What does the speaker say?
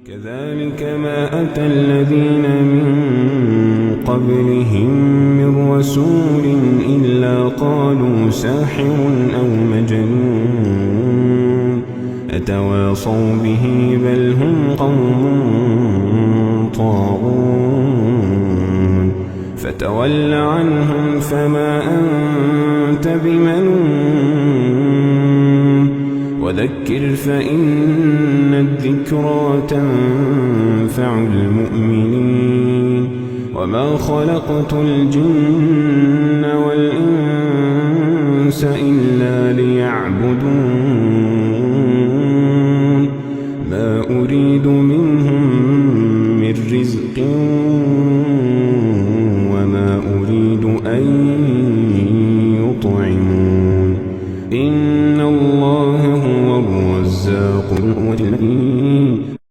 كذلك ما أتى الذين من قبلهم من رسول إلا قالوا ساحر أو مجنون أتواصوا به بل هم قوم طاغون فتول عنهم فما أنت بملوم وذكر فإن الذكرى تنفع المؤمنين وما خلقت الجن والإنس إلا ليعبدون ما أريد منهم من رزق وما أريد أن يطعمون إن الله هو الرزاق ذو القوة المتين